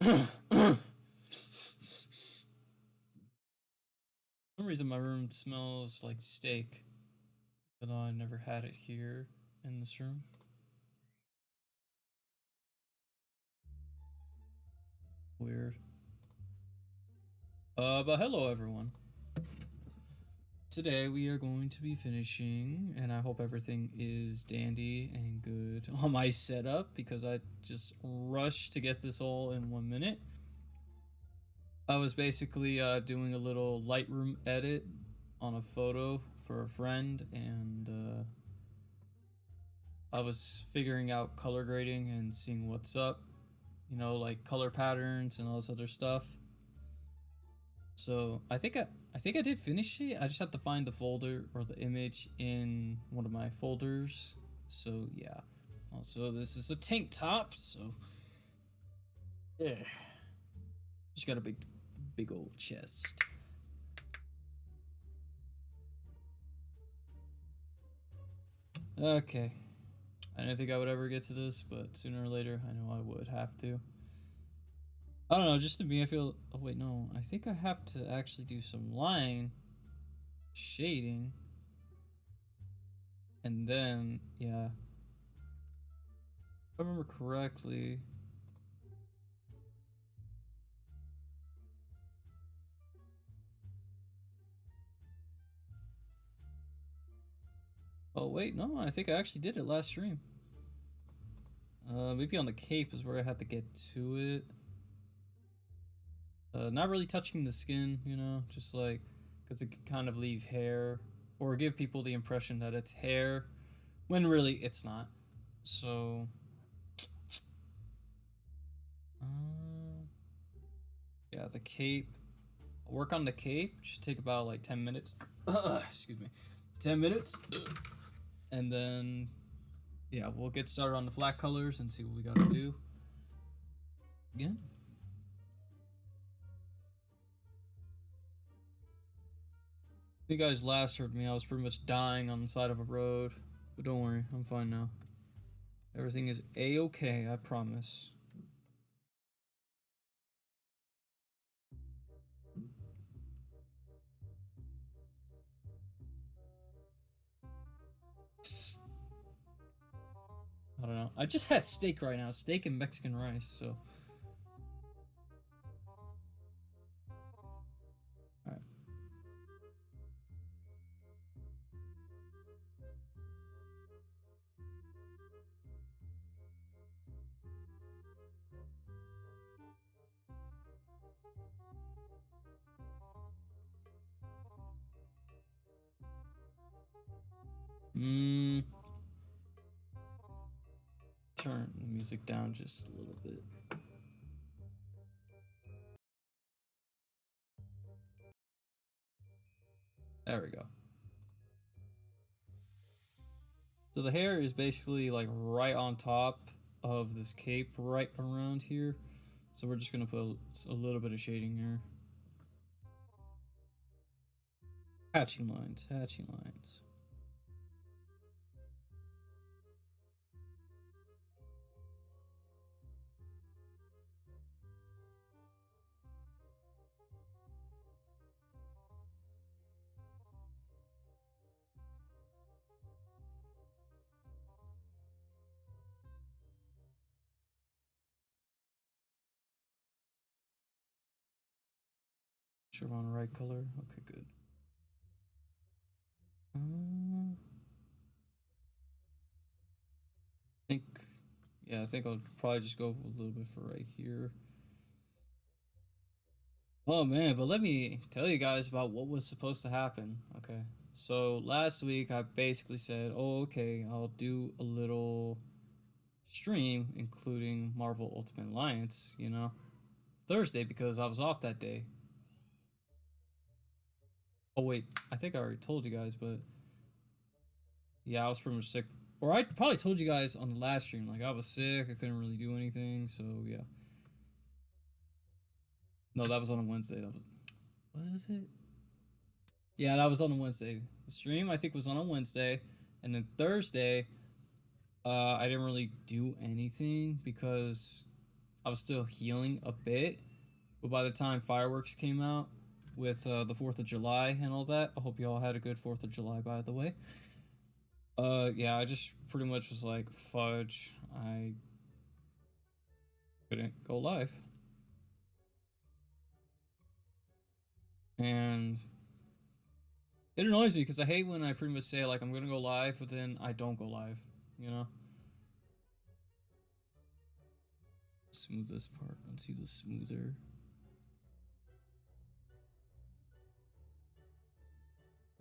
some reason my room smells like steak, but I never had it here in this room. Weird. But hello everyone. Today we are going to be finishing, and I hope everything is dandy and good on my setup because I just rushed to get this all in 1 minute. I was basically doing a little Lightroom edit on a photo for a friend, and I was figuring out color grading and seeing what's up, you know, like color patterns and all this other stuff. So I think I did finish it. I just have to find the folder or the image in one of my folders. So yeah. Also, this is a tank top, so yeah. Just got a big old chest. Okay. I didn't think I would ever get to this, but sooner or later, I know I would have to. I don't know, just to me, I feel. Oh, wait, no. I think I have to actually do some line shading. And then, yeah. If I remember correctly. Oh, wait, no. I think I actually did it last stream. Maybe on the cape is where I had to get to it. Not really touching the skin, you know, just like, because it could kind of leave hair or give people the impression that it's hair when really it's not. So, yeah, the cape. I'll work on the cape. Should take about like 10 minutes. Excuse me. 10 minutes. And then, yeah, we'll get started on the flat colors and see what we gotta do. Again. You guys last heard me, I was pretty much dying on the side of a road. But don't worry, I'm fine now. Everything is a-okay, I promise. I don't know. I just had steak right now. Steak and Mexican rice, so. Alright. Turn the music down just a little bit. There we go. So the hair is basically like right on top of this cape right around here. So we're just gonna put a little bit of shading here. Hatching lines, hatching lines. Sure, we're on the right color. Okay, good. I think, yeah, I think I'll probably just go a little bit for right here. Oh man, but let me tell you guys about what was supposed to happen. Okay, so last week I basically said, oh, okay, I'll do a little stream including Marvel Ultimate Alliance, you know, Thursday because I was off that day. Oh wait, I think I already told you guys, but yeah, I was pretty much sick. Or I probably told you guys on the last stream, like I was sick, I couldn't really do anything, so yeah. No, that was on a Wednesday. That was, what is it? Yeah, that was on a Wednesday. The stream I think was on a Wednesday, and then Thursday, I didn't really do anything because I was still healing a bit. But by the time fireworks came out with the 4th of July and all that, I hope you all had a good 4th of July, by the way. Yeah, I just pretty much was like, fudge, I couldn't go live. And it annoys me because I hate when I pretty much say, like, I'm gonna go live, but then I don't go live, you know? Smooth this part. Let's use a smoother.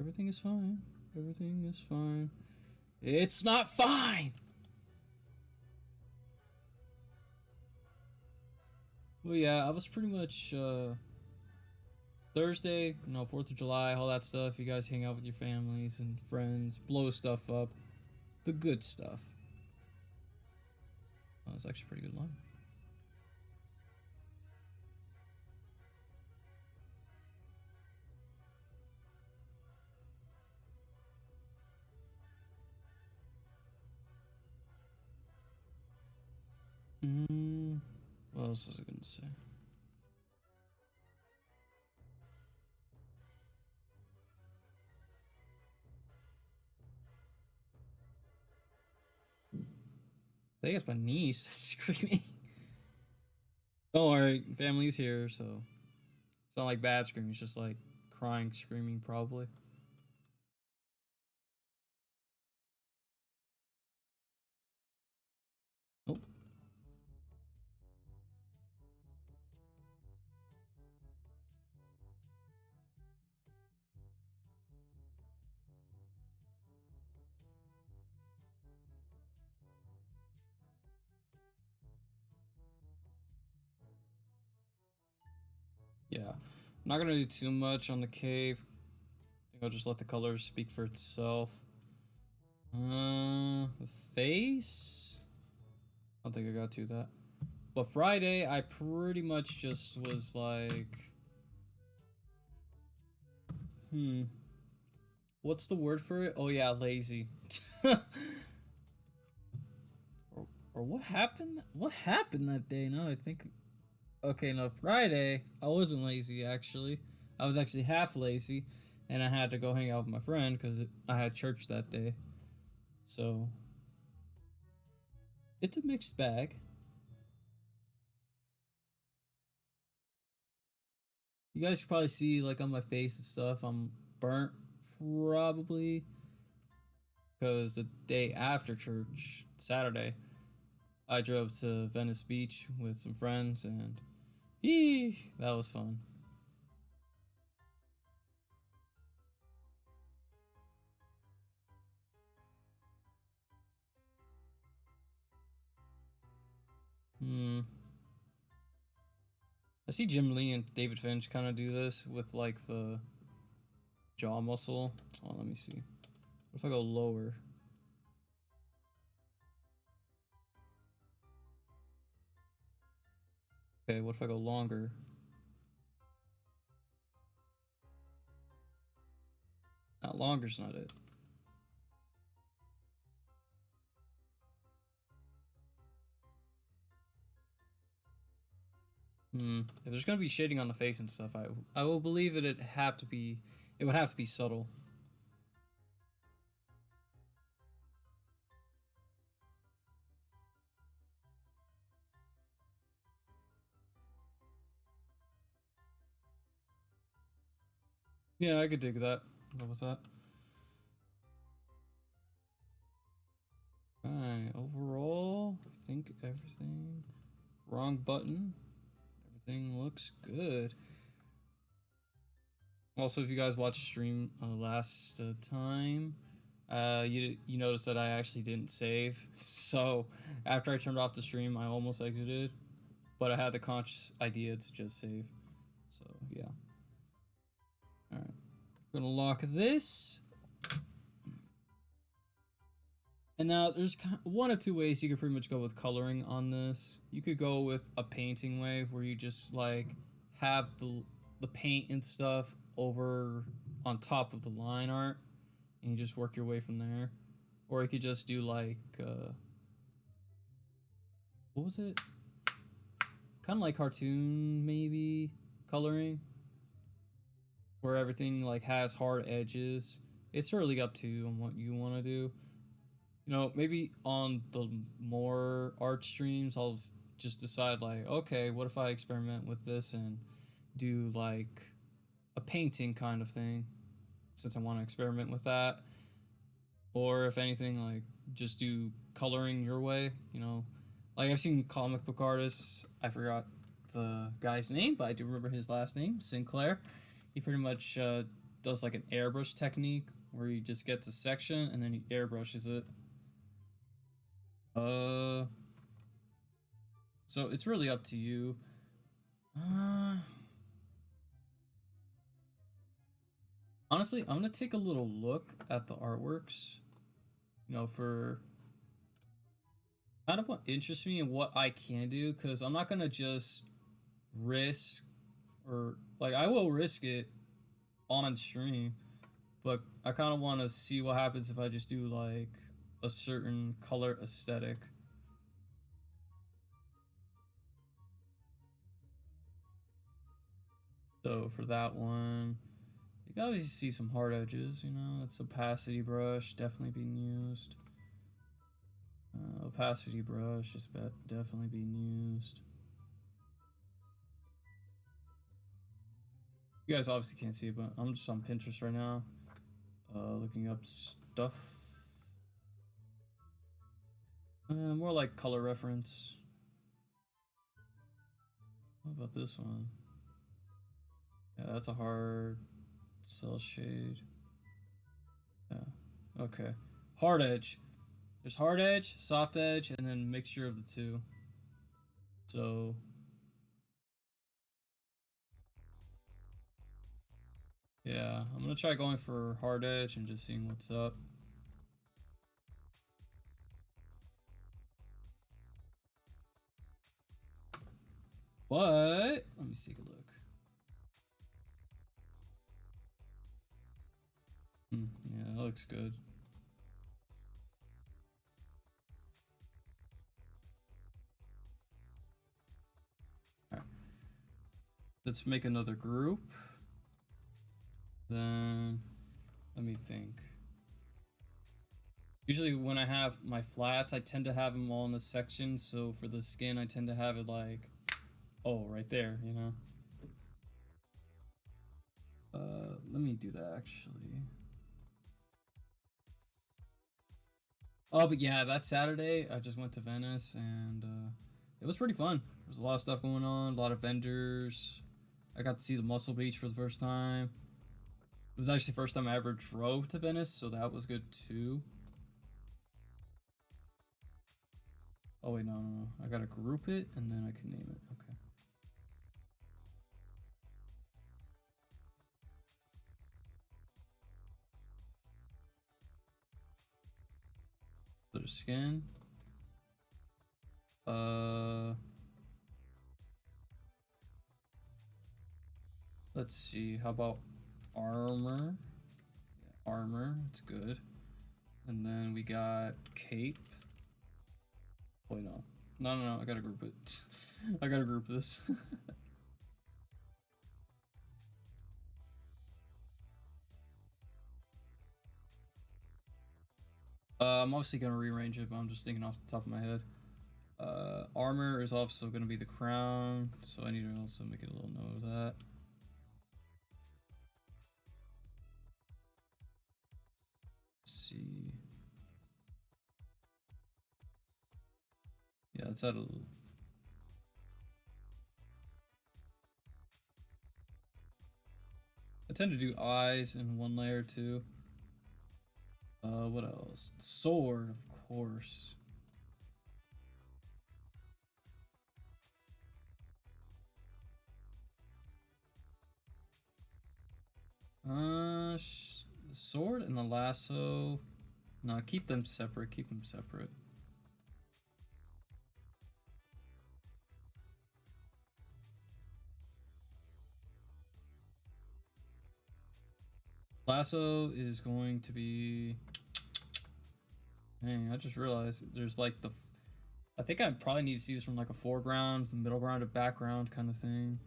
Everything is fine. Everything is fine. It's not fine! Well, yeah, I was pretty much, Thursday, 4th of July, all that stuff. You guys hang out with your families and friends, blow stuff up. The good stuff. Oh, it's actually a pretty good line. What else was I gonna say? I think it's my niece screaming. Don't worry, family's here, so it's not like bad screaming. It's just like crying, screaming, probably. Nope. Yeah, I'm not gonna do too much on the cave. I think I'll just let the colors speak for itself. The face. I don't think I got to that. But Friday, I pretty much just was like, what's the word for it? Oh yeah, lazy. or what happened? What happened that day? No, I think. Okay, no, Friday, I wasn't lazy actually. I was actually half lazy, and I had to go hang out with my friend because I had church that day. So, it's a mixed bag. You guys can probably see, like, on my face and stuff, I'm burnt, probably, because the day after church, Saturday, I drove to Venice Beach with some friends, and that was fun. Hmm. I see Jim Lee and David Finch kind of do this with like the jaw muscle. Oh, let me see. What if I go lower? Okay, what if I go longer? Not longer's not it. If there's gonna be shading on the face and stuff, I will believe it. It would have to be subtle. Yeah, I could dig that. Go with that. Alright, overall, I think everything. Wrong button. Everything looks good. Also, if you guys watched stream last time, you noticed that I actually didn't save. So after I turned off the stream, I almost exited, but I had the conscious idea to just save. So yeah. All right, gonna lock this. And now there's one of two ways you could pretty much go with coloring on this. You could go with a painting way where you just like have the paint and stuff over on top of the line art and you just work your way from there. Or you could just do like what was it? kind of like cartoon maybe coloring, where everything like has hard edges. It's really up to you on what you want to do. You know, maybe on the more art streams, I'll just decide like, okay, what if I experiment with this and do like a painting kind of thing, since I want to experiment with that. Or if anything, like just do coloring your way. You know, like I've seen comic book artists. I forgot the guy's name, but I do remember his last name, Sinclair. He pretty much does like an airbrush technique where he just gets a section and then he airbrushes it. So it's really up to you. Honestly, I'm gonna take a little look at the artworks, you know, for kind of what interests me and what I can do, because I'm not gonna just risk, or like I will risk it on stream, but I kind of want to see what happens if I just do like a certain color aesthetic. So for that one, you gotta see some hard edges, you know, it's opacity brush, definitely being used. Opacity brush is definitely being used. You guys obviously can't see it, but I'm just on Pinterest right now, looking up stuff. More like color reference. What about this one? Yeah, that's a hard cell shade. Yeah, okay. Hard edge. There's hard edge, soft edge, and then mixture of the two. So yeah, I'm gonna try going for hard edge and just seeing what's up. But let me take a look. Yeah, that looks good. Alright. Let's make another group. Then let me think. Usually when I have my flats, I tend to have them all in the section. So for the skin, I tend to have it like, oh, right there, you know? Let me do that actually. Oh, but yeah, that Saturday, I just went to Venice and it was pretty fun. There's a lot of stuff going on, a lot of vendors. I got to see the Muscle Beach for the first time. It was actually the first time I ever drove to Venice, so that was good too. Oh wait, no. I gotta group it and then I can name it. Okay. There's skin. Let's see. How about armor? Yeah, armor. It's good. And then we got cape. Oh, wait, no. No. I gotta group it. I gotta group this. I'm obviously gonna rearrange it, but I'm just thinking off the top of my head. Armor is also gonna be the crown, so I need to also make it a little note of that. Let's see. Yeah, let's add a little. I tend to do eyes in one layer too. What else? Sword, of course. The sword and the lasso. No, keep them separate. Keep them separate. Lasso is going to be. Dang, I just realized there's like I think I probably need to see this from like a foreground, middle ground, to background kind of thing.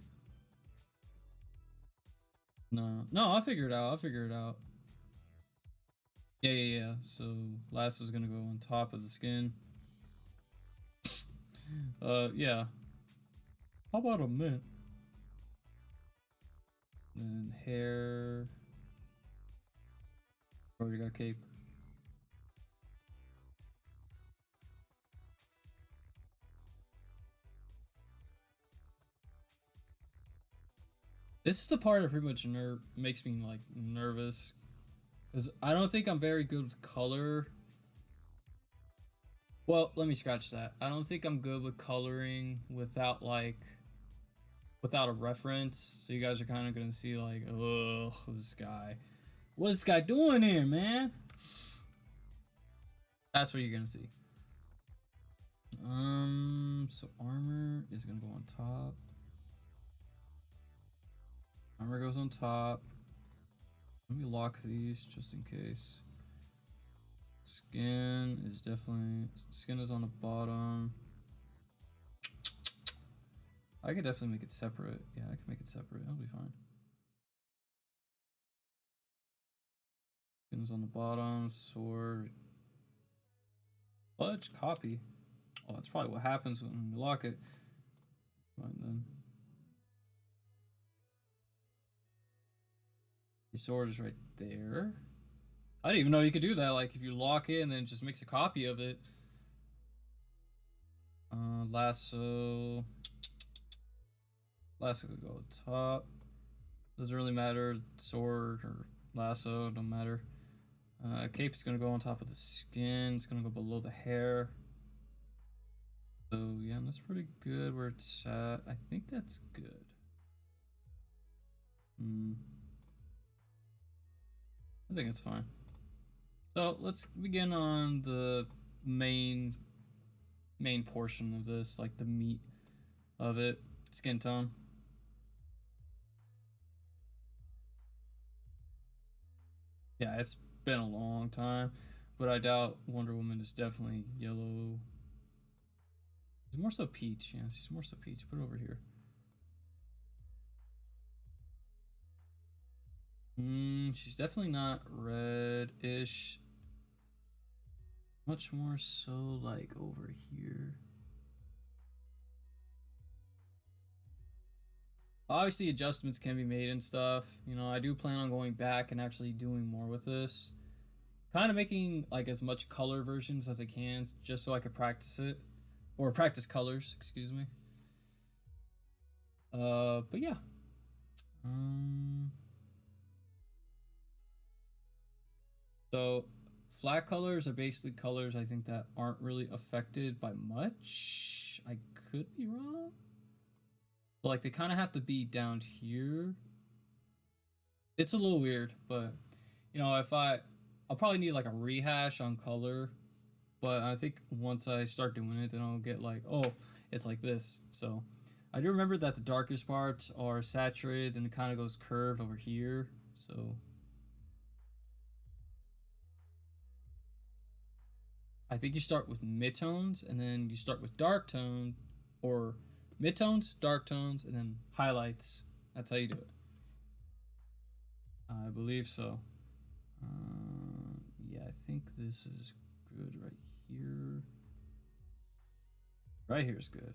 No, I'll figure it out. I'll figure it out. Yeah. So lasso's gonna go on top of the skin. Yeah. How about a mint? And hair. Already got cape. This is the part that pretty much makes me like nervous, because I don't think I'm very good with color. Well, let me scratch that. I don't think I'm good with coloring without without a reference. So you guys are kind of gonna see like, oh, this guy. What is this guy doing here, man? That's what you're gonna see. So armor is gonna go on top. Armor goes on top. Let me lock these just in case. Skin is on the bottom. I could definitely make it separate. Yeah, I can make it separate. It'll be fine. Skin is on the bottom. Sword. Fudge copy. Oh, that's probably what happens when you lock it. Fine then. Your sword is right there. I didn't even know you could do that. Like if you lock it and then just makes a copy of it. Lasso. Lasso could go top. Doesn't really matter. Sword or lasso, don't matter. Cape is gonna go on top of the skin. It's gonna go below the hair. So yeah, that's pretty good where it's at. I think that's good. I think it's fine. So let's begin on the main portion of this, like the meat of it. Skin tone. Yeah, it's been a long time, but I doubt Wonder Woman is definitely yellow. She's more so peach. Yeah, she's more so peach. Put it over here. She's definitely not red-ish. Much more so like over here. Obviously adjustments can be made and stuff. You know, I do plan on going back and actually doing more with this. Kind of making like as much color versions as I can just so I could practice it. Or practice colors, excuse me. But yeah. So flat colors are basically colors I think that aren't really affected by much. I could be wrong. But like they kind of have to be down here. It's a little weird, but you know, I'll probably need like a rehash on color, but I think once I start doing it, then I'll get like, oh, it's like this. So I do remember that the darkest parts are saturated and it kind of goes curved over here. So I think you start with midtones and then you start with dark tone, or midtones, dark tones, and then highlights. That's how you do it. I believe so. Yeah, I think this is good right here. Right here is good.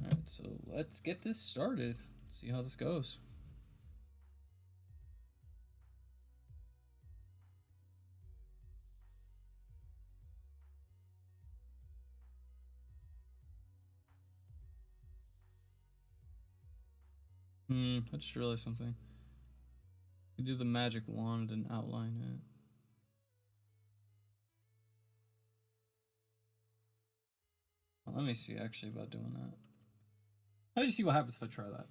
Alright, so let's get this started. See how this goes. I just realized something. You do the magic wand and outline it. Well, let me see actually about doing that. Let me just see what happens if I try that.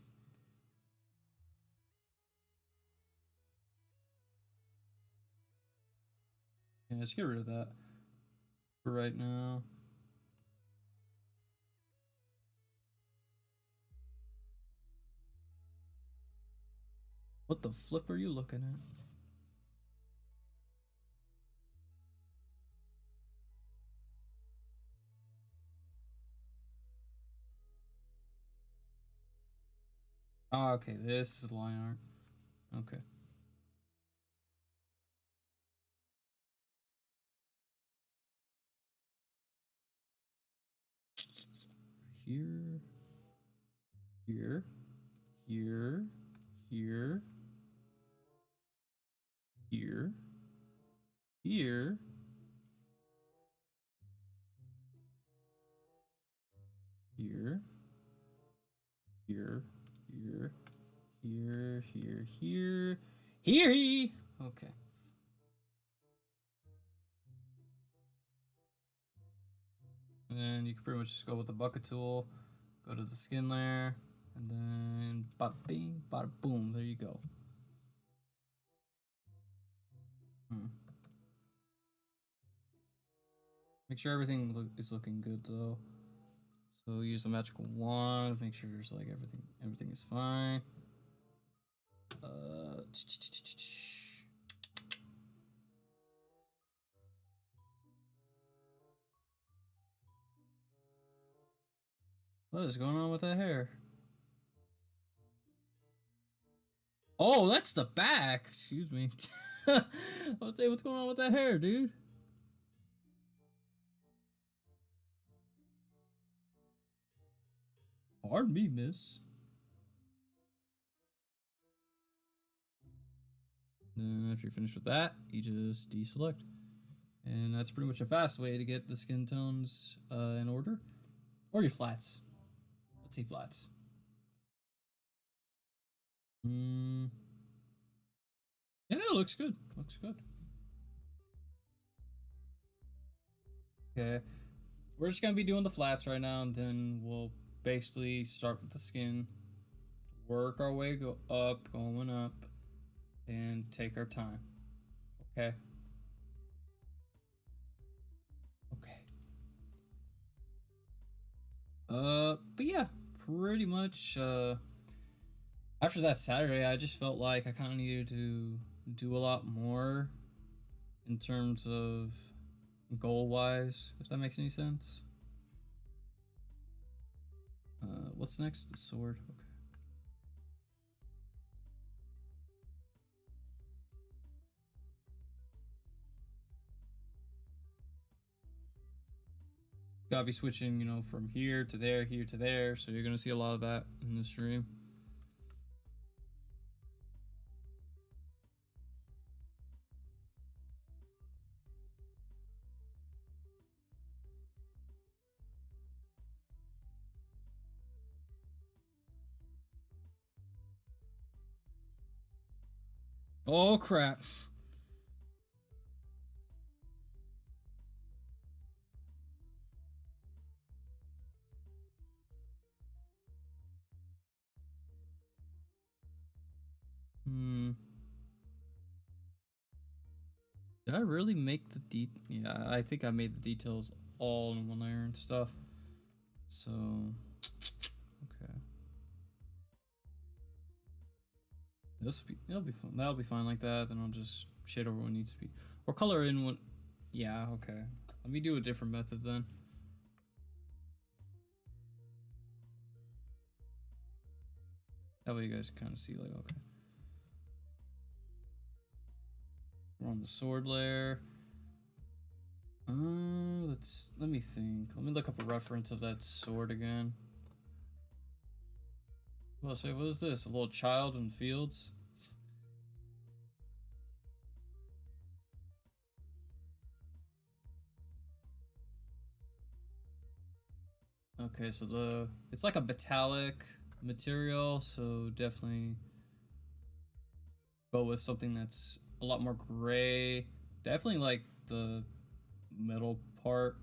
Yeah, let's get rid of that for right now. What the flip are you looking at? Oh, okay, this is line art. Okay. Here, here, here, here, here, here, here, here, here, here, here, here. Okay. And then you can pretty much just go with the bucket tool, go to the skin layer, and then bada bing, bada boom. There you go. Make sure everything is looking good though. So use the magical wand. Make sure there's like everything is fine. What is going on with that hair? Oh, that's the back. Excuse me. I was saying, what's going on with that hair, dude? Pardon me, miss. Then after you're finished with that, you just deselect. And that's pretty much a fast way to get the skin tones in order. Or your flats. Let's see flats. Yeah, it looks good. Looks good. Okay. We're just gonna be doing the flats right now, and then we'll basically start with the skin. Work our way going up, and take our time. Okay. Okay. But yeah, pretty much after that Saturday, I just felt like I kind of needed to do a lot more in terms of goal wise, if that makes any sense. What's next? The sword. Okay. Gotta be switching, you know, from here to there, so you're gonna see a lot of that in the stream. Oh crap. Did I really make the yeah, I think I made the details all in one layer and stuff. So okay. It'll be fun. That'll be fine like that. Then I'll just shade over what needs to be. Or color in what. Yeah, okay. Let me do a different method then. That way you guys kind of see like, okay. We're on the sword layer. Let me think. Let me look up a reference of that sword again. Well, say, what is this? A little child in fields? Okay, so it's like a metallic material, so definitely go with something that's a lot more gray. Definitely like the metal part.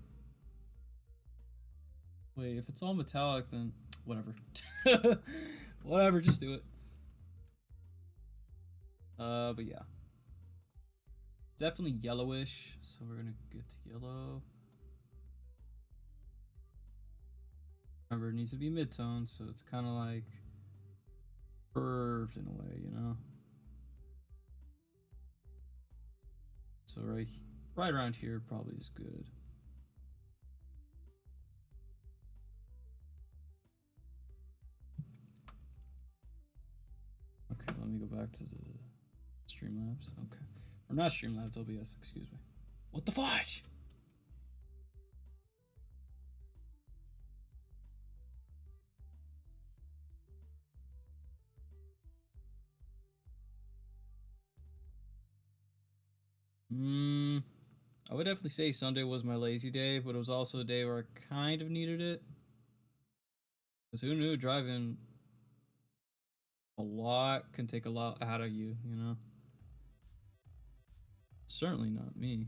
Wait, if it's all metallic, then whatever. Whatever, just do it. But yeah. Definitely yellowish, so we're gonna get to yellow. Remember, it needs to be mid-tone, so it's kind of like curved in a way, you know? So right around here probably is good. let me go back to the Streamlabs. Okay. Or not Streamlabs, OBS, excuse me. What the fudge? I would definitely say Sunday was my lazy day, but it was also a day where I kind of needed it. Because who knew driving a lot can take a lot out of you, you know? Certainly not me.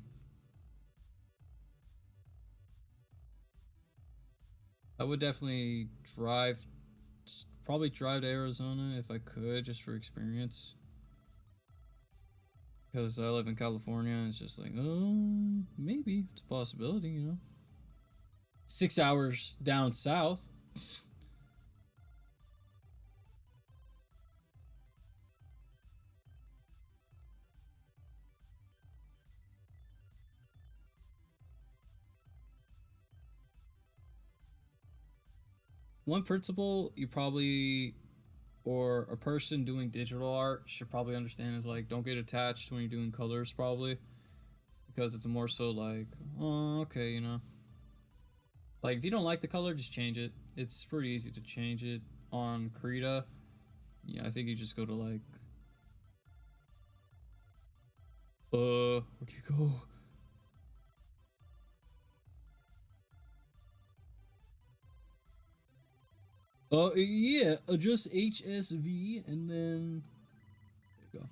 I would definitely probably drive to Arizona if I could, just for experience. Because I live in California, and it's just like, oh, maybe it's a possibility, you know? 6 hours down south. One principle you probably, or a person doing digital art should probably understand is like, don't get attached when you're doing colors, probably. Because it's more so like, oh, okay, you know. Like, if you don't like the color, just change it. It's pretty easy to change it on Krita. Yeah, I think you just go to like, where'd you go? Yeah, adjust HSV and then there you go.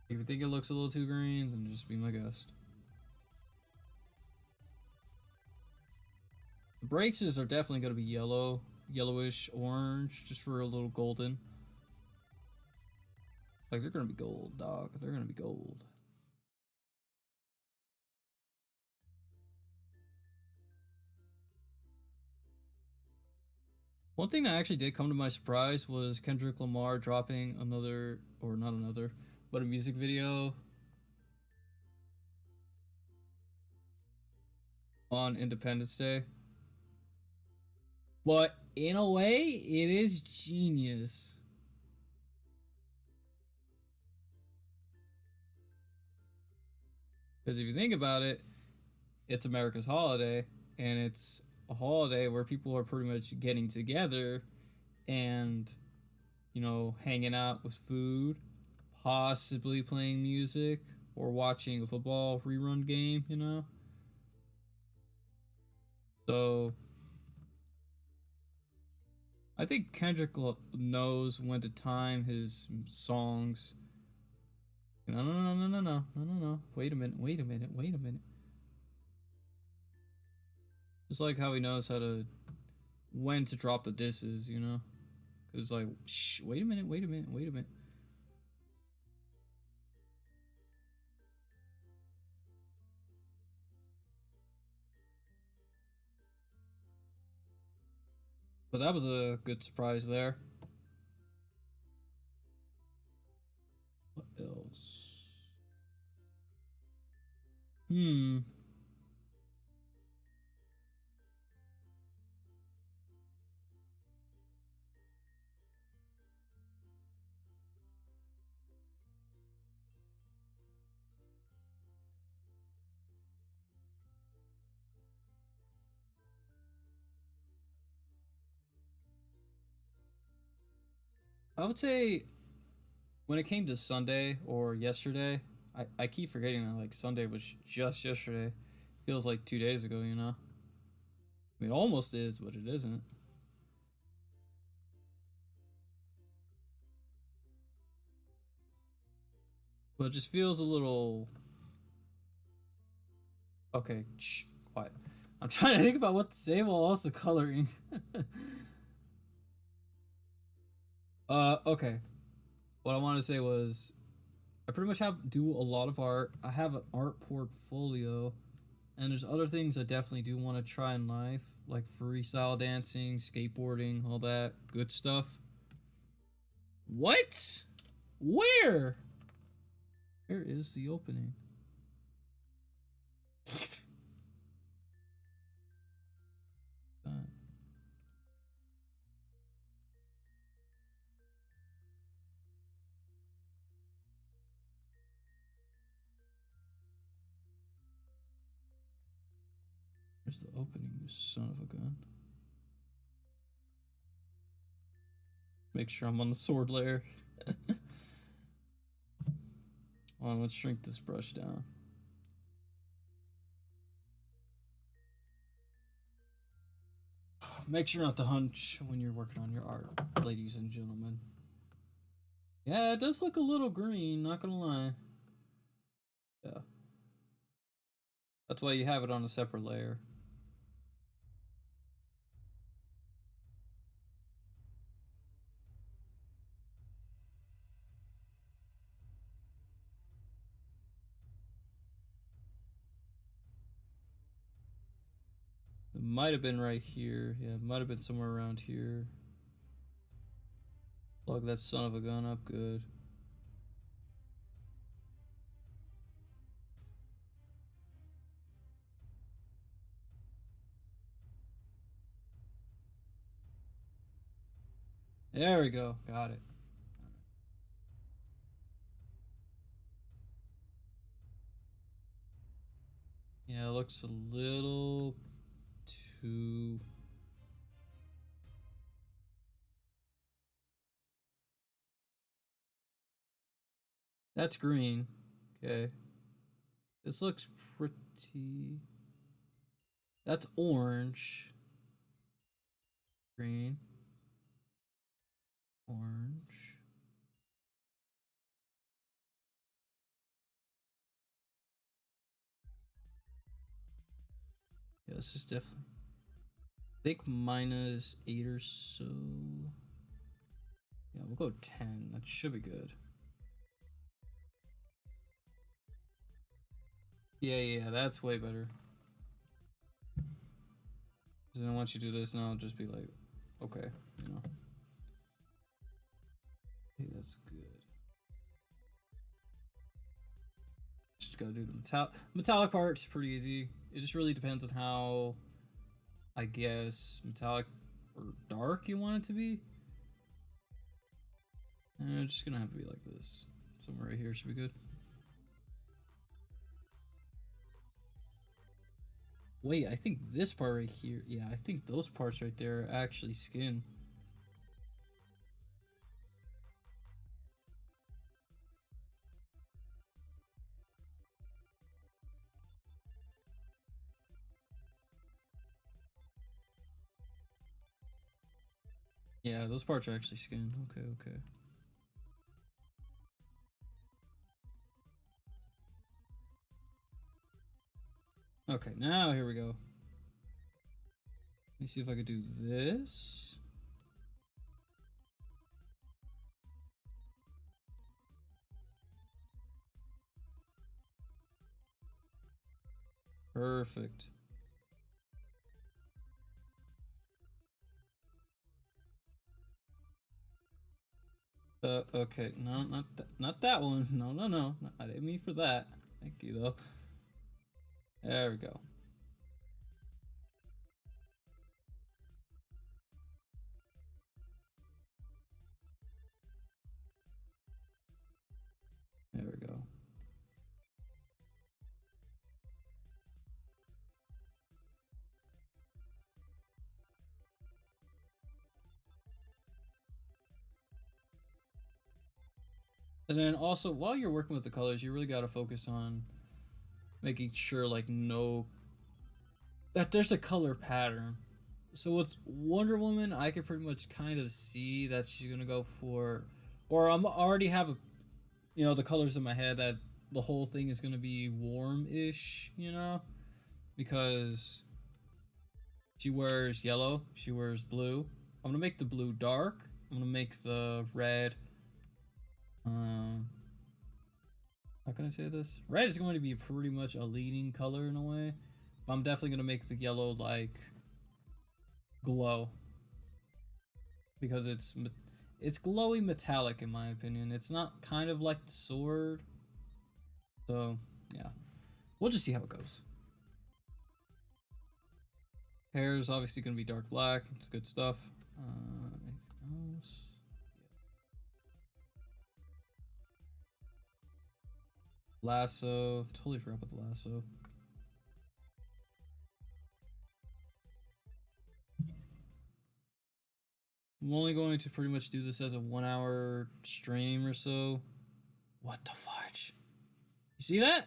If you think it looks a little too green, then just be my guest. The braces are definitely going to be yellow, yellowish orange, just for a little golden. Like, they're going to be gold, dog. They're going to be gold. One thing that actually did come to my surprise was Kendrick Lamar dropping another, or not another, but a music video on Independence Day. But in a way, it is genius. Because if you think about it, it's America's holiday, and it's a holiday where people are pretty much getting together and, you know, hanging out with food, possibly playing music, or watching a football rerun game, you know? So, I think Kendrick knows when to time his songs. No, no, no, no, no, no, no, no, no. Wait a minute, wait a minute, wait a minute. Just like how he knows how to, when to drop the disses, you know? Cause like, shh, wait a minute, wait a minute, wait a minute. But that was a good surprise there. What else? I would say when it came to Sunday or yesterday, I keep forgetting that like Sunday was just yesterday. Feels like 2 days ago, you know? I mean, it almost is, but it isn't. But it just feels a little. Okay, shh, quiet. I'm trying to think about what to say while also coloring. Okay. What I wanted to say was I pretty much do a lot of art. I have an art portfolio, and there's other things I definitely do want to try in life, like freestyle dancing, skateboarding, all that good stuff. What? Where? Where is the opening? Where's the opening, you son of a gun? Make sure I'm on the sword layer. Hold on, let's shrink this brush down. Make sure not to hunch when you're working on your art, ladies and gentlemen. Yeah, it does look a little green, not gonna lie. Yeah. That's why you have it on a separate layer. It might have been right here. Yeah, it might have been somewhere around here. Plug that son of a gun up good. There we go. Got it. Yeah, it looks a little too... That's green. Okay. This looks pretty... That's orange. Green. Orange. Yeah, this is definitely... I think -8 or so. Yeah, we'll go 10. That should be good. Yeah, that's way better. Because then once you do this, now I'll just be like, okay, you know. Okay, that's good. Just gotta do the metallic part's pretty easy. It just really depends on how, I guess, metallic or dark you want it to be. And it's just gonna have to be like this. Somewhere right here should be good. Wait, I think this part right here, yeah, I think those parts right there are actually skin. Yeah, those parts are actually skin. Okay. Okay, now here we go. Let me see if I could do this. Perfect. Okay, no, not that one. No. I didn't mean for that. Thank you, though. There we go. There we go. And then also, while you're working with the colors, you really got to focus on making sure, like, that there's a color pattern. So with Wonder Woman, I can pretty much kind of see that she's gonna go for, or I'm already have a, the colors in my head that the whole thing is gonna be warm-ish, because she wears yellow, she wears blue. I'm gonna make the blue dark. I'm gonna make the red. How can I say this? Red is going to be pretty much a leading color in a way. But I'm definitely gonna make the yellow like glow because it's glowy metallic in my opinion. It's not kind of like the sword. So yeah, we'll just see how it goes. Hair is obviously gonna be dark black. It's good stuff. Anything else? Lasso. Totally forgot about the lasso. I'm only going to pretty much do this as a 1 hour stream or so. What the fudge? You see that?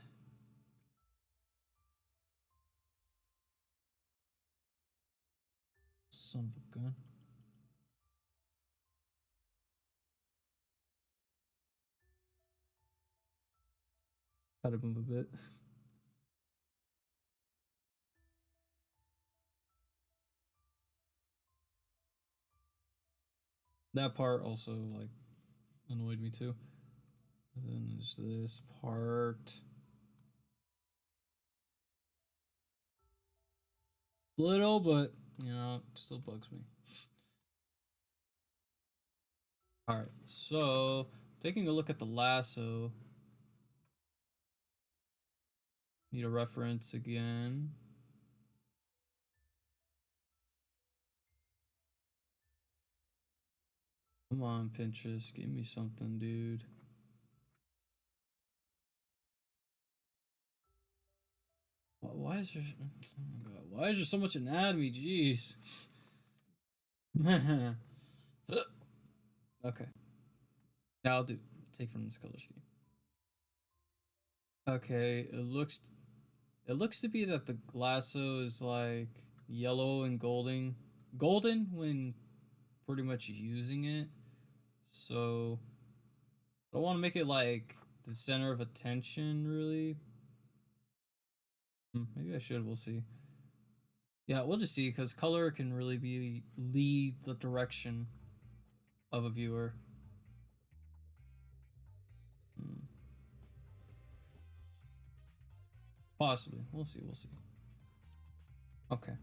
Son of a gun. Had to move a bit. That part also like annoyed me too. And then there's this part. Little, but you know, it still bugs me. Alright, so taking a look at the lasso. Need a reference again. Come on, Pinterest, give me something, dude. Why is there? Oh my god! Why is there so much anatomy? Jeez. Okay. Now I'll do take from this color scheme. Okay, it looks to be that the lasso is like yellow and golden when pretty much using it. So I don't want to make it like the center of attention, really. Maybe I should. We'll see. Yeah, we'll just see because color can really be lead the direction of a viewer. Possibly. We'll see. We'll see. Okay.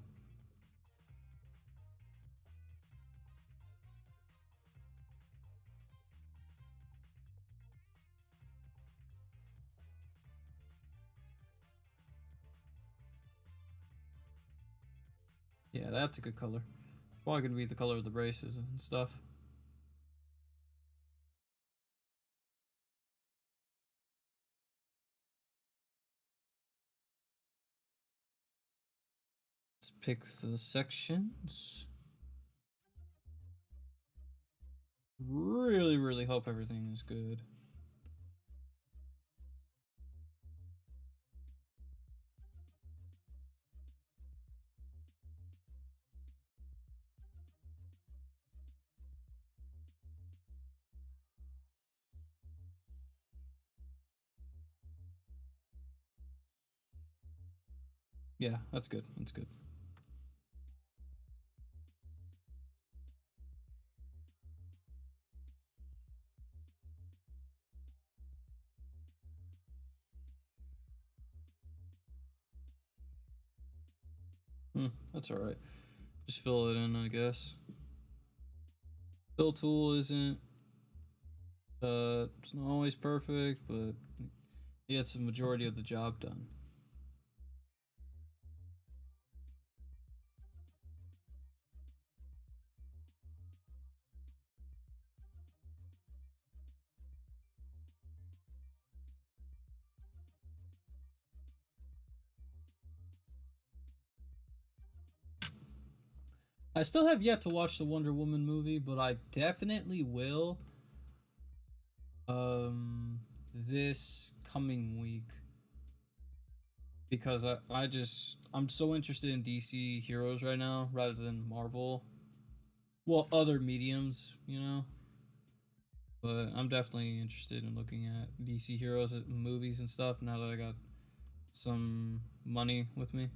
Yeah, that's a good color. Probably gonna be the color of the braces and stuff. Let's pick the sections. Really, really hope everything is good. Yeah, that's good. That's good. That's alright. Just fill it in, I guess. Fill tool isn't it's not always perfect, but it gets the majority of the job done. I still have yet to watch the Wonder Woman movie, but I definitely will this coming week. Because I'm so interested in DC heroes right now rather than Marvel. Well, other mediums, you know. But I'm definitely interested in looking at DC heroes movies and stuff now that I got some money with me.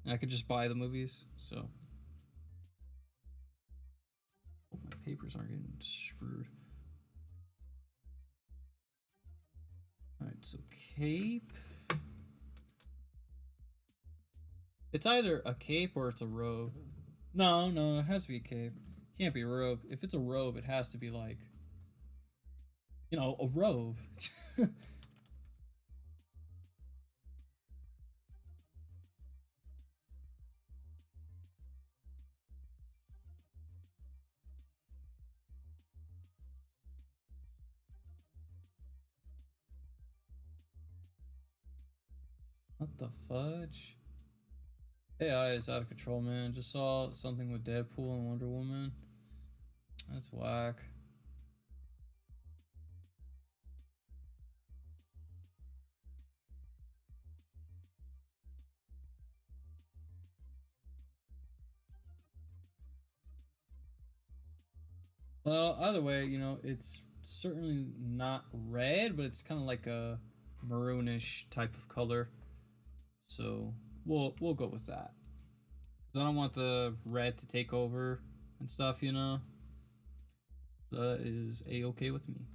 And I could just buy the movies, so hope my papers aren't getting screwed. Alright, so cape. It's either a cape or it's a robe. No, it has to be a cape. Can't be a robe. If it's a robe, it has to be like, you know, a robe. What the fudge? AI is out of control, man. Just saw something with Deadpool and Wonder Woman. That's whack. Well, either way, you know, it's certainly not red, but it's kind of like a maroonish type of color. So we'll go with that. 'Cause I don't want the red to take over and stuff, you know. That is a-okay with me.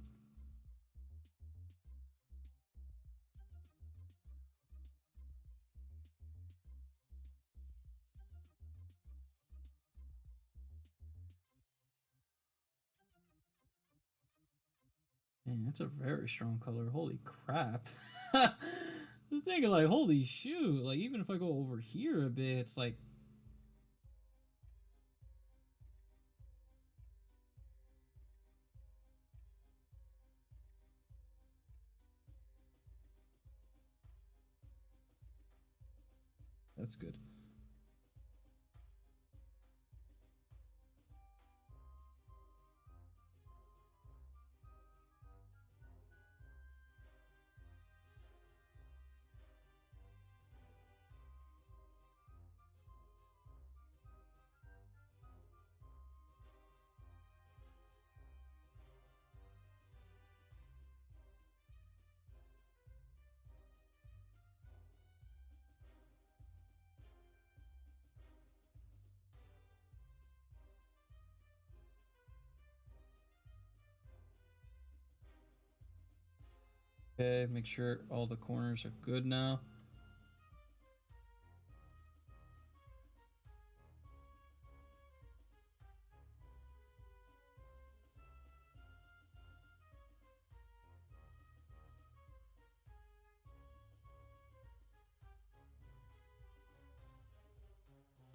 Man, that's a very strong color. Holy crap. I was thinking like, holy shoot. Like even if I go over here a bit, it's like that's good. Okay, make sure all the corners are good now.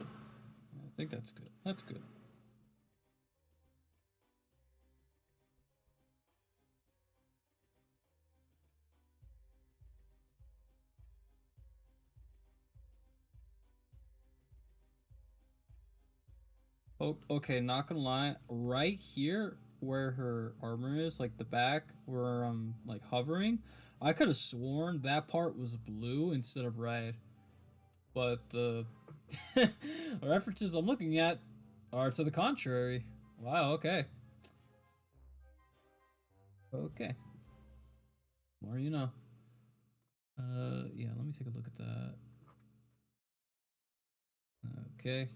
I think that's good. That's good. Oh, okay, not gonna lie. Right here where her armor is, like the back where I'm like hovering, I could have sworn that part was blue instead of red. But the references I'm looking at are to the contrary. Wow, okay. Okay. More you know. Yeah, let me take a look at that. Okay.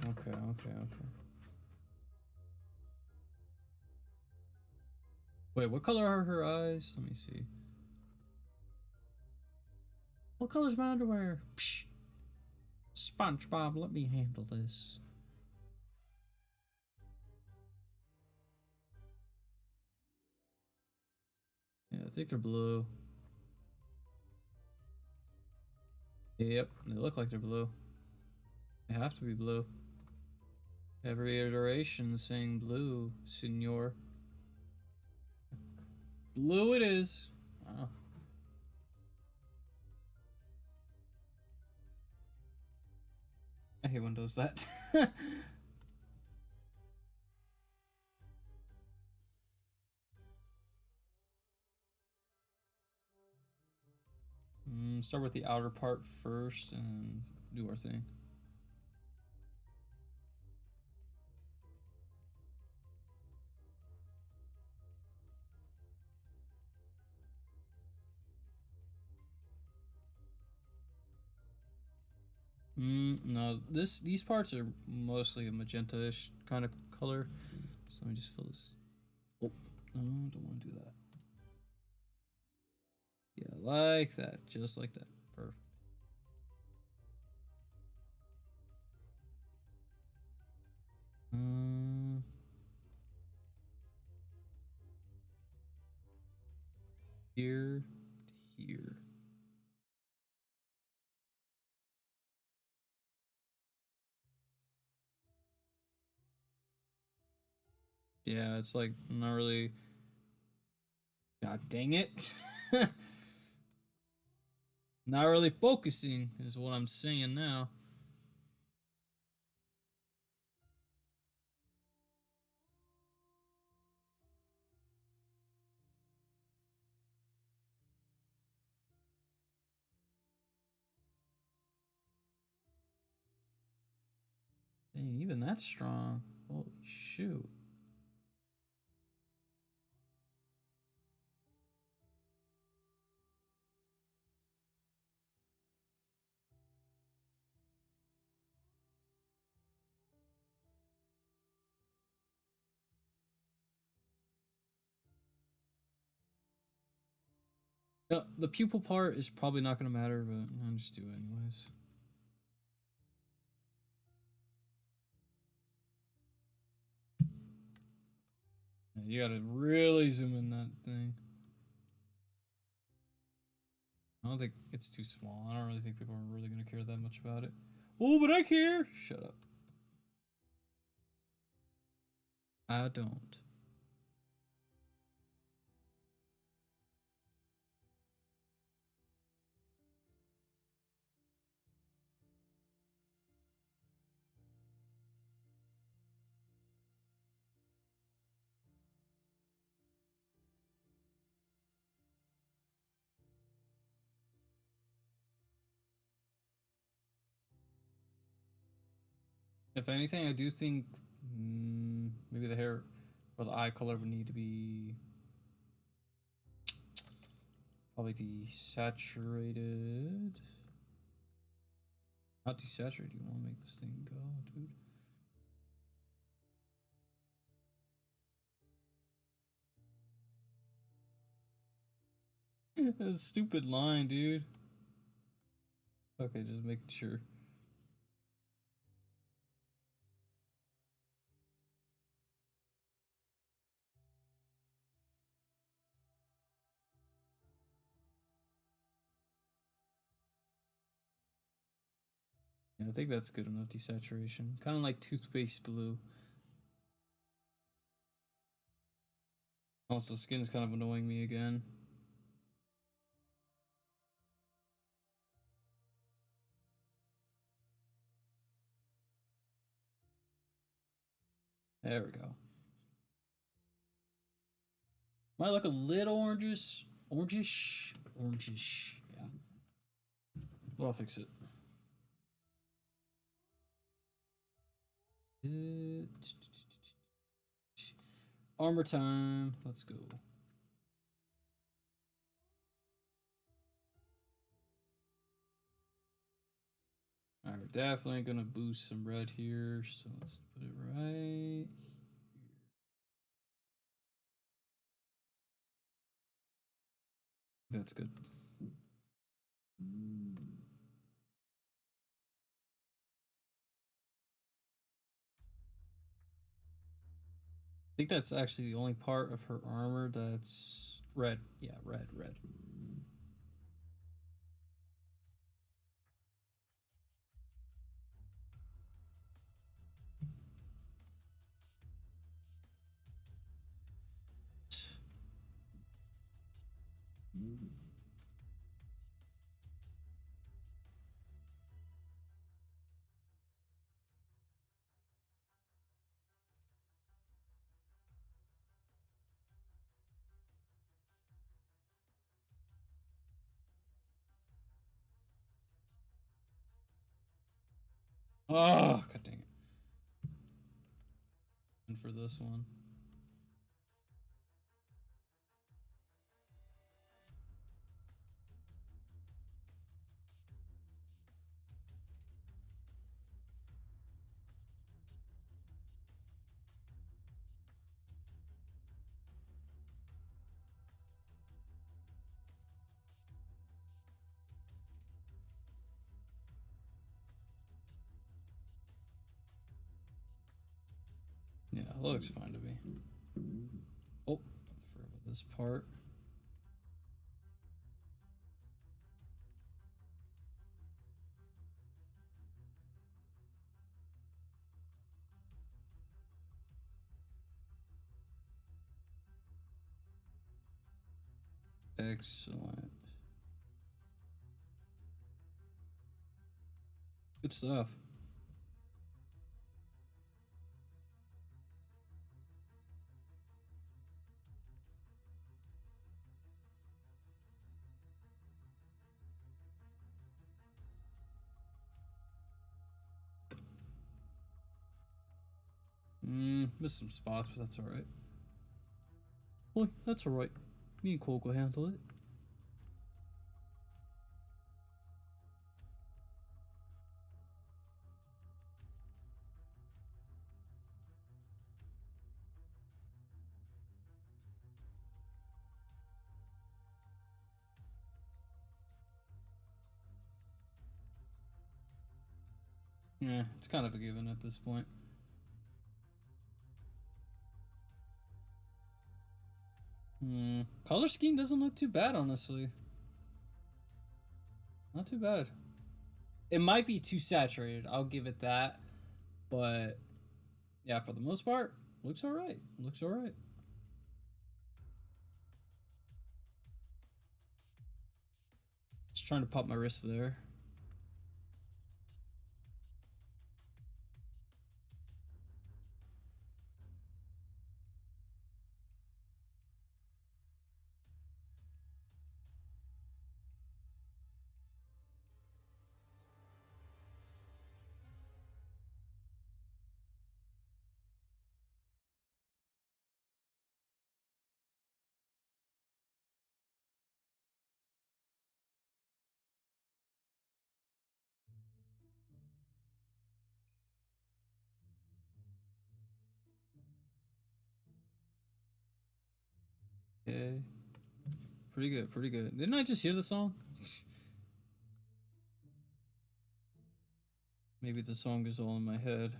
Okay, okay, okay. Wait, what color are her eyes? Let me see. What color's my underwear? Psh! SpongeBob, let me handle this. Yeah, I think they're blue. Yep, they look like they're blue. They have to be blue. Every iteration saying blue, senor. Blue it is. Wow. I hate when it does that. Start with the outer part first and do our thing. No, these parts are mostly a magenta-ish kind of color. So let me just fill this. Oh, no, don't want to do that. Yeah, like that, just like that. Perfect. Um, here, here. Yeah, it's like not really. God dang it. Not really focusing is what I'm saying now. Dang, even that's strong. Holy shoot. No, the pupil part is probably not going to matter, but I'll just do it anyways. Yeah, you gotta really zoom in that thing. I don't think it's too small. I don't really think people are really going to care that much about it. Oh, but I care! Shut up. I don't. If anything, I do think maybe the hair or the eye color would need to be probably desaturated. How desaturated do you want to make this thing go, dude? That's a stupid line, dude. Okay, just making sure. Yeah, I think that's good enough desaturation. Kind of like toothpaste blue. Also, skin is kind of annoying me again. There we go. Might look a little orangish. Orangish? Orangish. Yeah. But I'll fix it. Armor time. Let's go. Alright, we're definitely gonna boost some red here. So let's put it right. That's good. I think that's actually the only part of her armor that's red. Yeah, red, red. Oh, god dang it. And for this one. Yeah, it looks fine to me. Oh, I forgot about this part. Excellent. Good stuff. Missed some spots, but that's alright. Well, that's alright. Me and Cole will handle it. Yeah, it's kind of a given at this point. Color scheme doesn't look too bad, honestly. Not too bad. It might be too saturated, I'll give it that. But yeah, for the most part, looks alright. Looks alright. Just trying to pop my wrist there. Okay. Pretty good, pretty good. Didn't I just hear the song? Maybe the song is all in my head.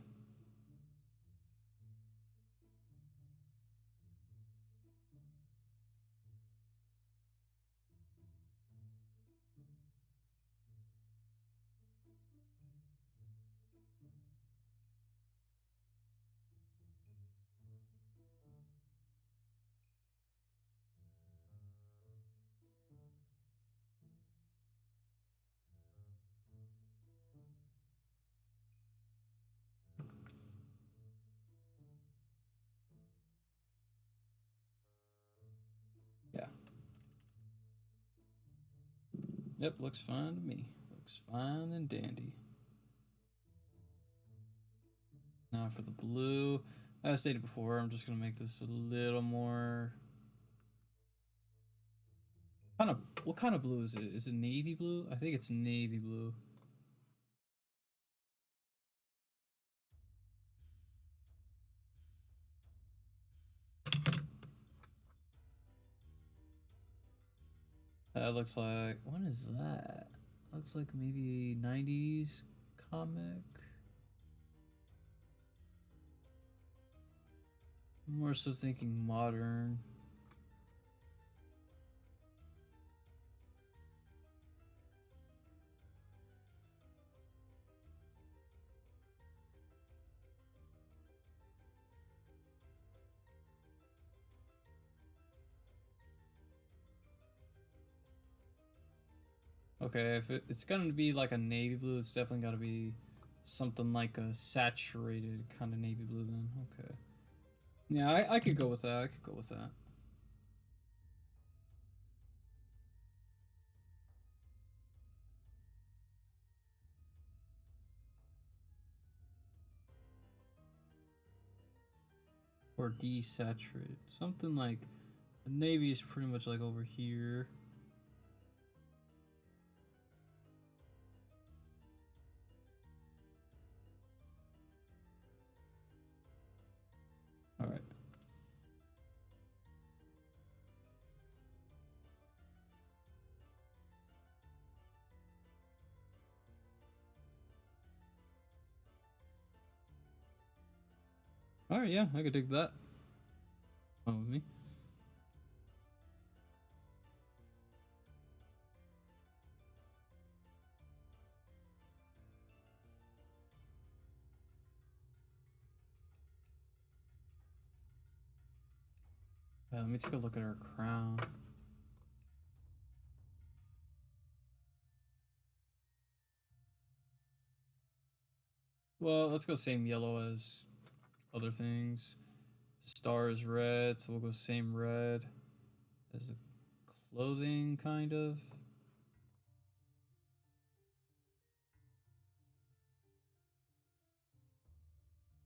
Yeah. Yep, looks fine to me. Looks fine and dandy. Now for the blue. As stated before, I'm just gonna make this a little more what kind of blue is it? Is it navy blue? I think it's navy blue. That looks like, when is that? Looks like maybe 90s comic. More so thinking modern. Okay, if it's gonna be like a navy blue, it's definitely gotta be something like a saturated kind of navy blue then. Okay. Yeah, I could go with that. I could go with that. Or desaturated. Something like the navy is pretty much like over here. All right. All right, yeah, I could dig that. Fine with me. Let me take a look at her crown. Well, let's go same yellow as other things. Star is red, so we'll go same red as the clothing, kind of.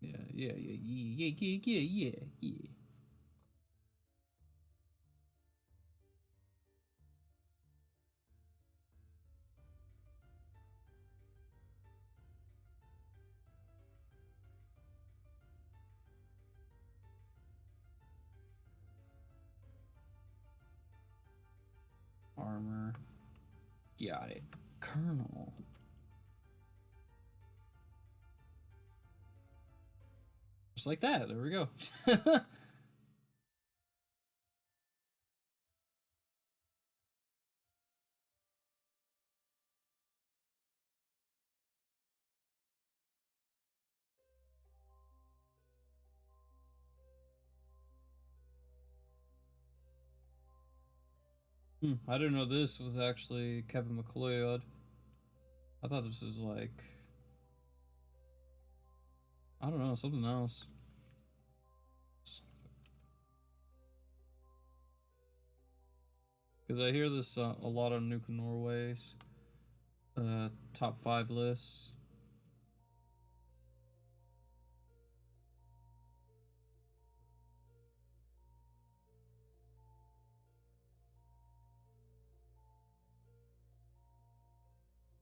Yeah. Armor. Got it. Colonel. Just like that. There we go. I didn't know this was actually Kevin McLeod. I thought this was like, I don't know, something else. Because I hear this a lot on Nuke Norway's top 5 lists.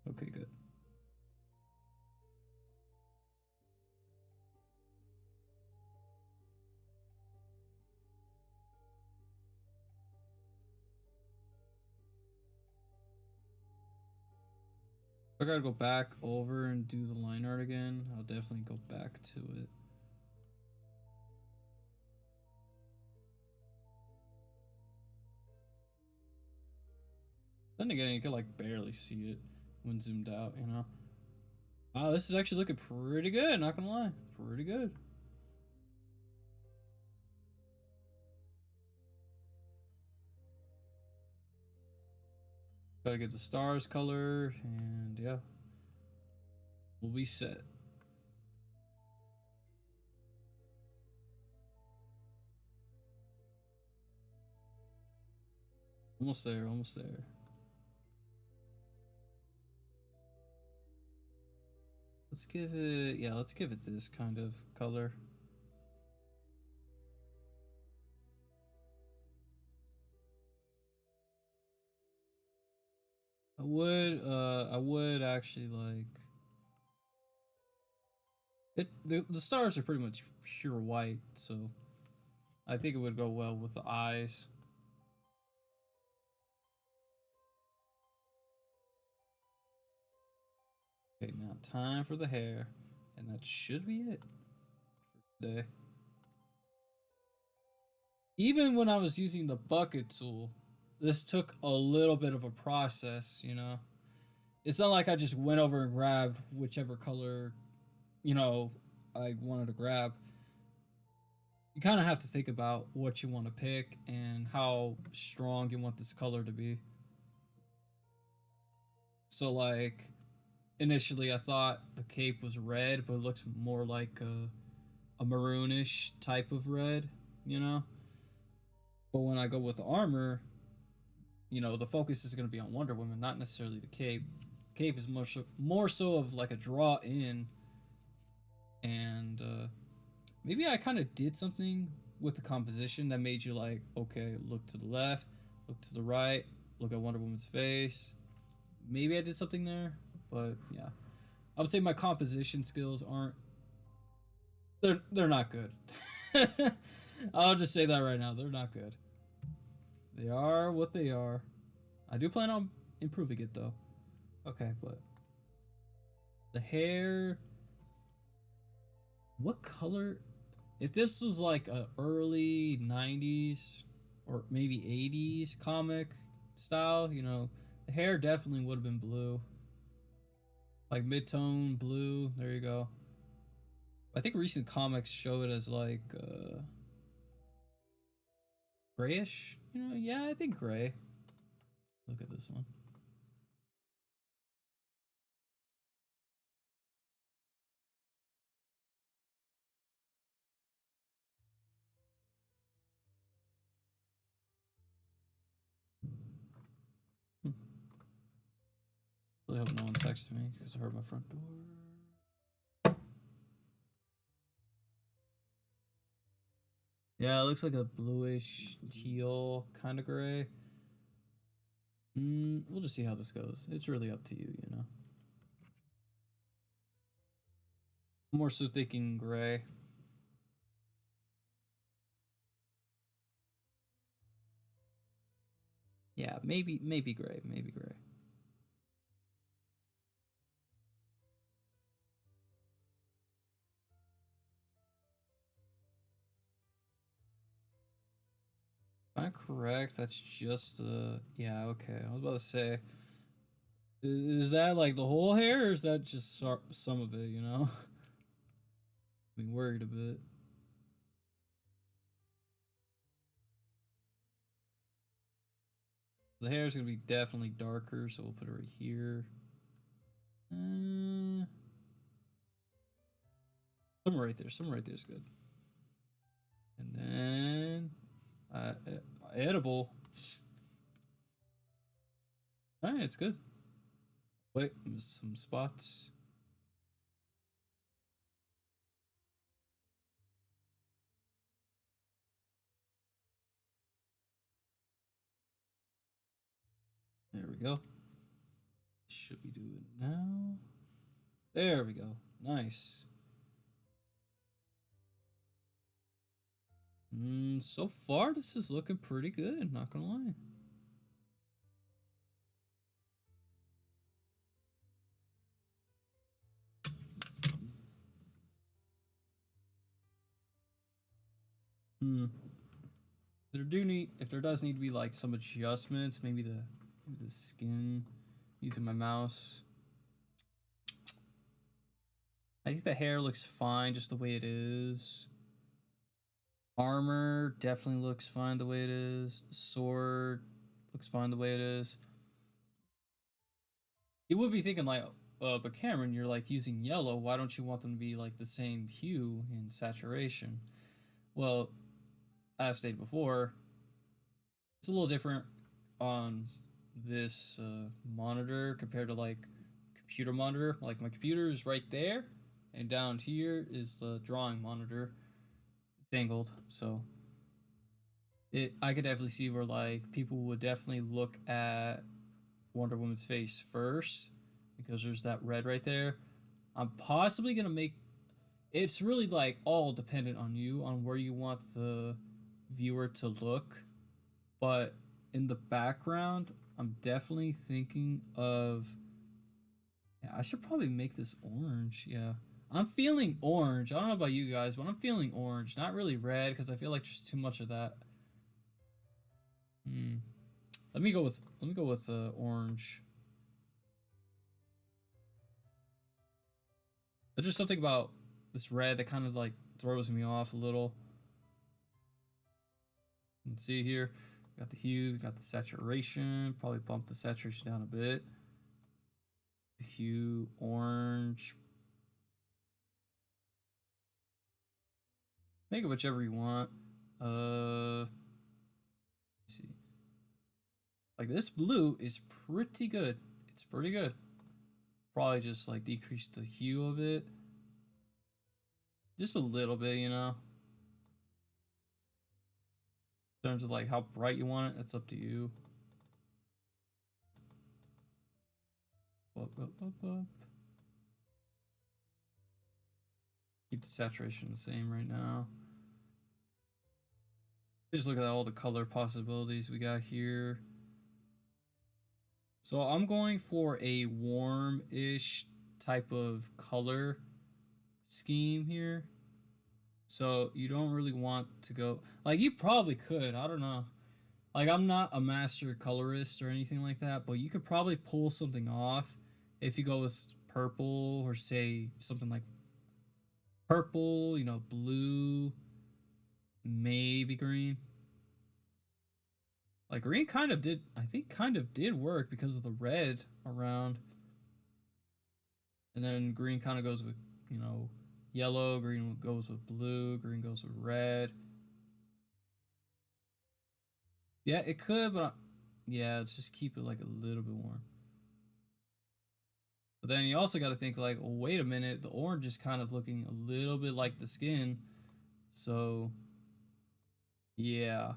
Okay, good. If I gotta go back over and do the line art again, I'll definitely go back to it. Then again, you can like barely see it when zoomed out, you know? Wow, this is actually looking pretty good, not gonna lie. Pretty good. Gotta get the stars color, and yeah. We'll be set. Almost there, almost there. Let's give it, yeah, let's give it this kind of color. I would actually like it. The stars are pretty much pure white, so I think it would go well with the eyes. Okay, now time for the hair, and that should be it for today. Even when I was using the bucket tool, this took a little bit of a process, you know? It's not like I just went over and grabbed whichever color, you know, I wanted to grab. You kind of have to think about what you want to pick and how strong you want this color to be. So, like, initially I thought the cape was red, but it looks more like a maroonish type of red, you know? But when I go with the armor, you know, the focus is going to be on Wonder Woman, not necessarily the cape. Cape is more so of like a draw in, and maybe I kind of did something with the composition that made you like, okay, look to the left, look to the right, look at Wonder Woman's face. Maybe I did something there, but yeah, I would say my composition skills aren't. They're not good. I'll just say that right now. They're not good. They are what they are. I do plan on improving it though. Okay, but the hair. What color? If this was like a early 90s or maybe 80s comic style, you know, the hair definitely would have been blue. Like mid-tone blue. There you go. I think recent comics show it as like grayish. You know, yeah, I think gray. Look at this one. Really hope no one texts me because I heard my front door. Yeah, it looks like a bluish teal kind of gray. We'll just see how this goes. It's really up to you, you know. I'm more so thinking gray. Yeah, maybe gray, maybe gray. Am I correct? That's just yeah, okay. I was about to say, is that like the whole hair, or is that just some of it? You know, I mean, worried a bit. The hair is gonna be definitely darker, so we'll put it right here. Somewhere right there. Somewhere right there is good. And then, edible. All right, it's good. Wait, some spots. There we go. Should we do it now? There we go. Nice. So far this is looking pretty good, not gonna lie. If there does need to be like some adjustments, maybe the skin using my mouse. I think the hair looks fine just the way it is. Armor definitely looks fine the way it is. Sword looks fine the way it is. You would be thinking like, but Cameron, you're like using yellow. Why don't you want them to be like the same hue in saturation? Well, as stated before, it's a little different on this monitor compared to like computer monitor. Like my computer is right there, and down here is the drawing monitor. It's angled, so I could definitely see where like people would definitely look at Wonder Woman's face first because there's that red right there. I'm possibly gonna make it's really like all dependent on you on where you want the viewer to look, but in the background I'm definitely thinking of yeah, I should probably make this orange. Yeah, I'm feeling orange. I don't know about you guys, but I'm feeling orange, not really red because I feel like there's too much of that. Let me go with orange. There's just something about this red that kind of like throws me off a little. You can see here, got the hue, got the saturation. Probably bump the saturation down a bit. The hue, orange. Make it whichever you want. Let's see. Like this blue is pretty good. It's pretty good. Probably just like decrease the hue of it. Just a little bit, you know. In terms of like how bright you want it, it's up to you. Up, up, up, up. Keep the saturation the same right now. Just look at all the color possibilities we got here. So I'm going for a warm-ish type of color scheme here. So you don't really want to go like you probably could. I don't know. Like I'm not a master colorist or anything like that, but you could probably pull something off if you go with purple or say something like purple, you know, blue, maybe green. Like green kind of did, I think kind of did work because of the red around. And then green kind of goes with, you know, yellow, green goes with blue, green goes with red. Yeah, it could, but yeah, let's just keep it like a little bit warm. But then you also got to think like, oh, wait a minute, the orange is kind of looking a little bit like the skin. So, yeah,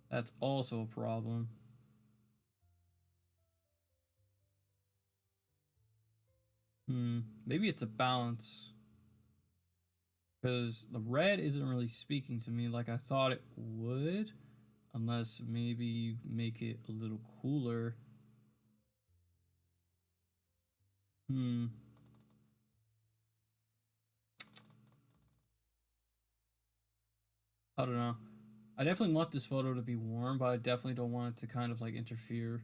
that's also a problem. Maybe it's a balance. Because the red isn't really speaking to me like I thought it would. Unless maybe you make it a little cooler. Hmm. I don't know. I definitely want this photo to be warm, but I definitely don't want it to kind of like interfere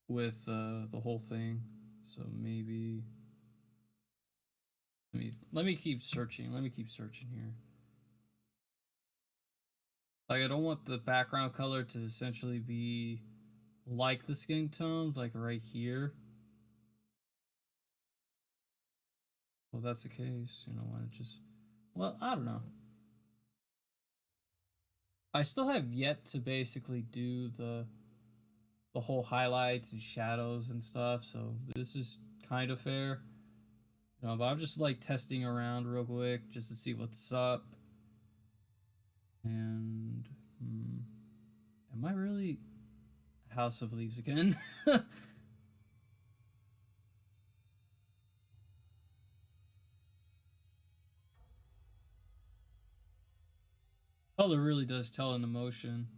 with the whole thing. So maybe let me keep searching. Let me keep searching here. Like I don't want the background color to essentially be like the skin tone, like right here. Well, that's the case, you know, why not just well, I don't know. I still have yet to basically do the whole highlights and shadows and stuff, so this is kind of fair. You know, but I'm just like testing around real quick just to see what's up. And am I really House of Leaves again? Color really does tell an emotion.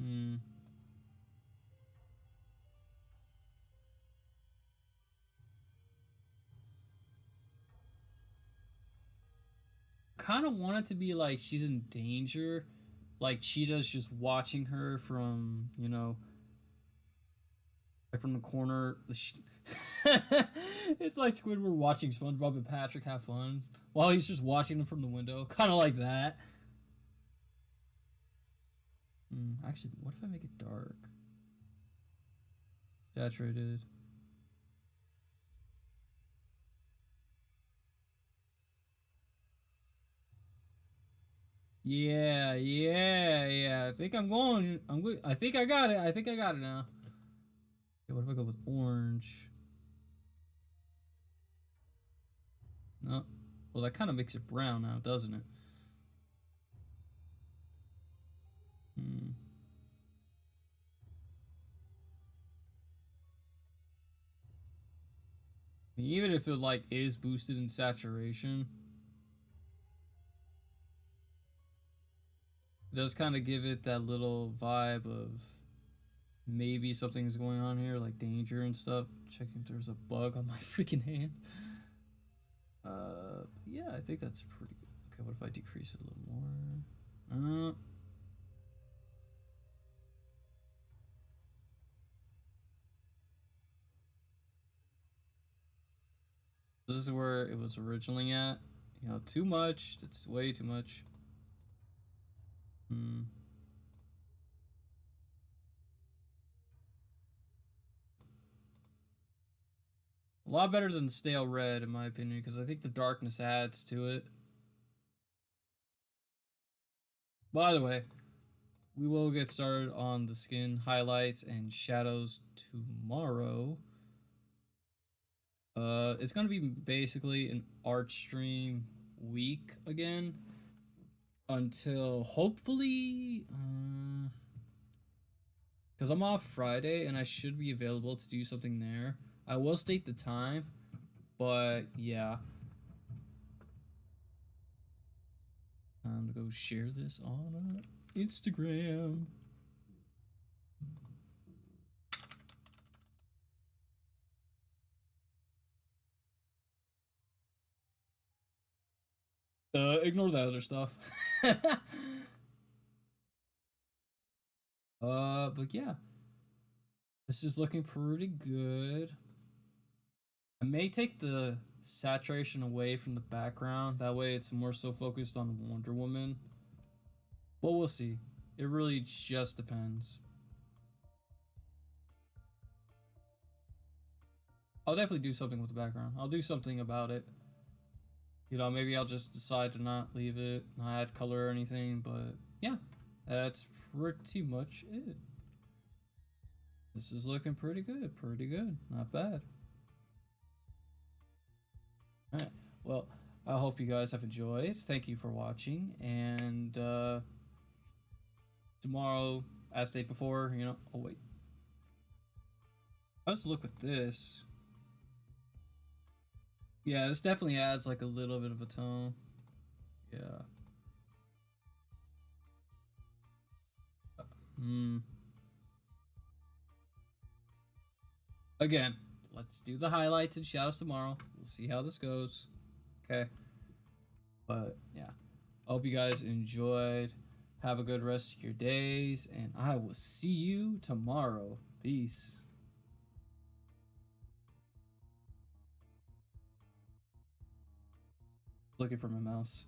Hmm. Kind of want it to be like she's in danger, like Cheetah's just watching her from, you know, like from the corner. It's like Squidward watching SpongeBob and Patrick have fun while he's just watching them from the window, kind of like that. Actually, what if I make it dark, saturated? Yeah, yeah, yeah. I think I'm going. I'm good. I think I got it. I think I got it now. Okay, what if I go with orange? No. Well, that kind of makes it brown now, doesn't it? Hmm. I mean, even if it like is boosted in saturation, it does kind of give it that little vibe of maybe something's going on here, like danger and stuff. Checking if there's a bug on my freaking hand. Yeah, I think that's pretty good. Okay, what if I decrease it a little more? This is where it was originally at. You know, too much. That's way too much. Hmm. A lot better than stale red, in my opinion, because I think the darkness adds to it. By the way, we will get started on the skin highlights and shadows tomorrow. It's gonna be basically an art stream week again until hopefully, because I'm off Friday and I should be available to do something there. I will state the time, but yeah, I'm gonna go share this on Instagram. Ignore the other stuff. But yeah, this is looking pretty good. I may take the saturation away from the background. That way it's more so focused on Wonder Woman. But we'll see. It really just depends. I'll definitely do something with the background. I'll do something about it. You know, maybe I'll just decide to not leave it, not add color or anything, but yeah, that's pretty much it. This is looking pretty good. Pretty good. Not bad. Alright. Well, I hope you guys have enjoyed. Thank you for watching. And tomorrow, as day before, you know. Oh, wait. Let's look at this. Yeah, this definitely adds like a little bit of a tone. Yeah. Hmm. Again, let's do the highlights and shoutouts tomorrow. We'll see how this goes. Okay. But yeah, I hope you guys enjoyed. Have a good rest of your days, and I will see you tomorrow. Peace. Looking for my mouse.